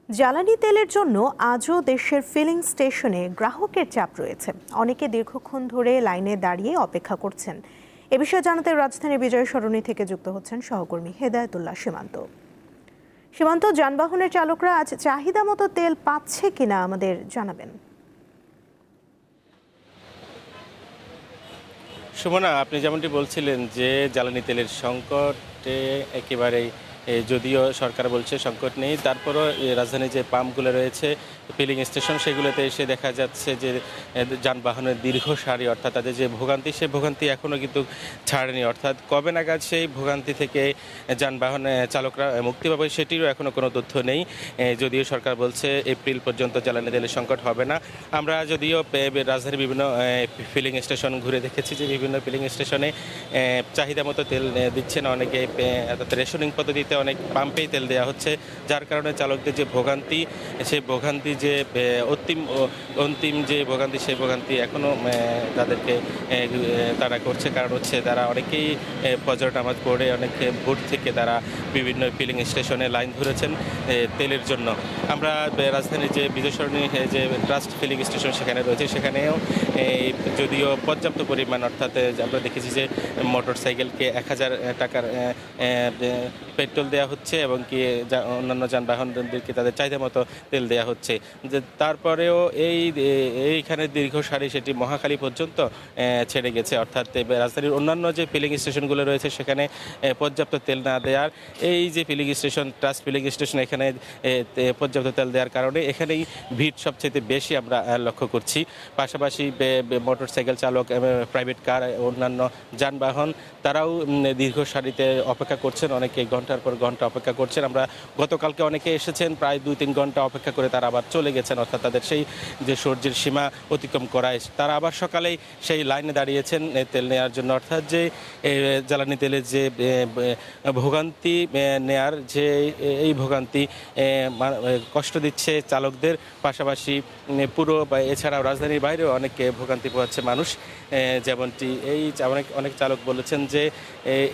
জ্বালানি তেলের জন্য আজও দেশের ফিলিং স্টেশনে গ্রাহকের চাপ রয়েছে। অনেকে দীর্ঘক্ষণ ধরে লাইনে দাঁড়িয়ে অপেক্ষা করছেন। এ বিষয়ে জানাতে রাজধানীর বিজয় সরণি থেকে যুক্ত হচ্ছেন সহকর্মী হেদায়েতুল্লাহ সীমান্ত। সীমান্ত, যানবাহনের চালকরা আজ চাহিদা মতো তেল পাচ্ছে কিনা আমাদের জানাবেন। সুমনা, আপনি যেমনটি বলছিলেন যে জ্বালানি তেলের সংকটে একেবারেই যদিও সরকার বলছে সংকট নেই, তারপরও রাজধানীর যে পাম্পগুলো রয়েছে, ফিলিং স্টেশন, সেগুলোতে এসে দেখা যাচ্ছে যে যানবাহনের দীর্ঘ সারি, অর্থাৎ তাদের যে ভোগান্তি, সেই ভোগান্তি এখনও কিন্তু ছাড়েনি। অর্থাৎ কবে নাগাদ সেই ভোগান্তি থেকে যানবাহন চালকরা মুক্তি পাবে সেটিরও এখনও কোনো তথ্য নেই। যদিও সরকার বলছে এপ্রিল পর্যন্ত জ্বালানি তেলের সংকট হবে না। আমরা যদিও রাজধানীর বিভিন্ন ফিলিং স্টেশন ঘুরে দেখেছি যে বিভিন্ন ফিলিং স্টেশনে চাহিদা মতো তেল দিচ্ছে না অনেকে, অর্থাৎ রেশনিং পদ্ধতিতে অনেক পাম্পেই তেল দেওয়া হচ্ছে, যার কারণে চালকদের যে ভোগান্তি, সেই ভোগান্তি যে অন্তিম যে ভোগান্তি, সেই ভোগান্তি এখনও তাদেরকে তারা করছে। কারণ হচ্ছে তারা অনেকেই ফজর নামাজ পড়ে অনেকে ভোর থেকে তারা বিভিন্ন ফিলিং স্টেশনে লাইন ধরেছেন তেলের জন্য। আমরা রাজধানীর যে বিজয় সরণি যে ট্রাস্ট ফিলিং স্টেশন সেখানে রয়েছে, সেখানেও যদিও পর্যাপ্ত পরিমাণ, অর্থাৎ আমরা দেখেছি যে মোটর সাইকেলকে 1000 টাকার পেট্রোল দেওয়া হচ্ছে এবং কি অন্যান্য যানবাহনদেরকে তাদের চাহিদা মতো তেল দেওয়া হচ্ছে। যে তারপরেও এইখানে দীর্ঘ সারি সেটি মহাখালী পর্যন্ত ছেড়ে গেছে। অর্থাৎ রাজধানীর অন্যান্য যে ফিলিং স্টেশনগুলো রয়েছে সেখানে পর্যাপ্ত তেল না দেওয়ার, এই যে filling station trust filling station, এখানে পর্যাপ্ত তেল দেওয়ার কারণে এখানেই ভিড় সবচেয়ে বেশি আমরা লক্ষ্য করছি। পাশাপাশি মোটর সাইকেল চালক, প্রাইভেট কার, অন্যান্য যানবাহন, তারাও দীর্ঘ সারিতে অপেক্ষা করছেন। অনেকে ঘন্টার পর ঘন্টা অপেক্ষা করছেন। আমরা গতকালকে অনেকে এসেছেন, প্রায় 2-3 ঘন্টা অপেক্ষা করে তারা আবার চলে গেছেন। অর্থাৎ তাদের সেই যে সূর্যের সীমা অতিক্রম করায় তারা আবার সকালেই সেই লাইনে দাঁড়িয়েছেন তেল নেওয়ার জন্য। অর্থাৎ যে জ্বালানি তেলের যে ভোগান্তি নেয়ার যে এই ভোগান্তি কষ্ট দিচ্ছে চালকদের, পাশাপাশি পুরো এছাড়াও রাজধানীর বাইরেও অনেকে ভোগান্তি পোহাচ্ছে মানুষ। যেমনটি অনেক চালক বলেছেন যে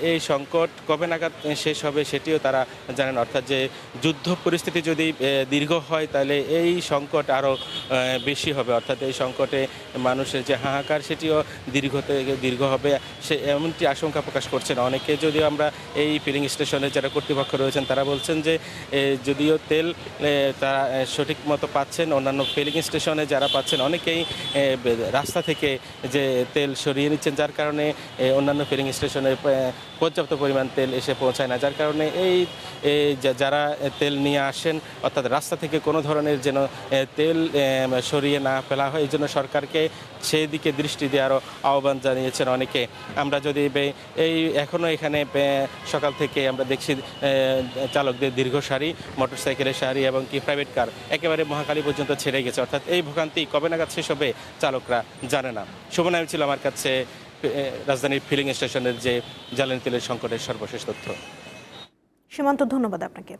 এই সংকট কবে নাগাদ শেষ হবে সেটিও তারা জানেন। অর্থাৎ যে যুদ্ধ পরিস্থিতি যদি দীর্ঘ হয় তাহলে এই সংকট আরও বেশি হবে। অর্থাৎ এই সংকটে মানুষের যে হাহাকার সেটিও দীর্ঘ হবে, সে এমনটি আশঙ্কা প্রকাশ করছেন অনেকে। যদিও আমরা এই ফিলিং স্টেশনে যারা কর্তৃপক্ষ রয়েছেন তারা বলছেন যে যদিও তেল তারা সঠিক মতো পাচ্ছেন, অন্যান্য ফিলিং স্টেশনে যারা পাচ্ছেন অনেকেই রাস্তা থেকে যে তেল সরিয়ে নিচ্ছেন, যার কারণে অন্যান্য ফিলিং স্টেশনে পর্যাপ্ত পরিমাণ তেল এসে পৌঁছায় না। যার কারণে যারা তেল নিয়ে আসেন, অর্থাৎ রাস্তা থেকে কোনো ধরনের যেন তেল সরিয়ে না ফেলা হয়, এই জন্য সরকারকে সেই দিকে দৃষ্টি দেওয়ারও আহ্বান জানিয়েছেন অনেকে। আমরা যদি এখনও এখানে সকাল থেকে আমরা দেখছি চালকদের দীর্ঘ সারি, মোটরসাইকেলের সারি এবং কি প্রাইভেট কার একেবারে মহাখালী পর্যন্ত ছেড়ে গেছে। অর্থাৎ এই ভোগান্তি কবে নাগাদ শেষ হবে চালকরা জানে না। শুভনাম ছিল আমার কাছে রাজধানীর ফিলিং স্টেশনের যে জ্বালানি তেলের সংকটের সর্বশেষ তথ্য। সীমান্ত, ধন্যবাদ আপনাকে।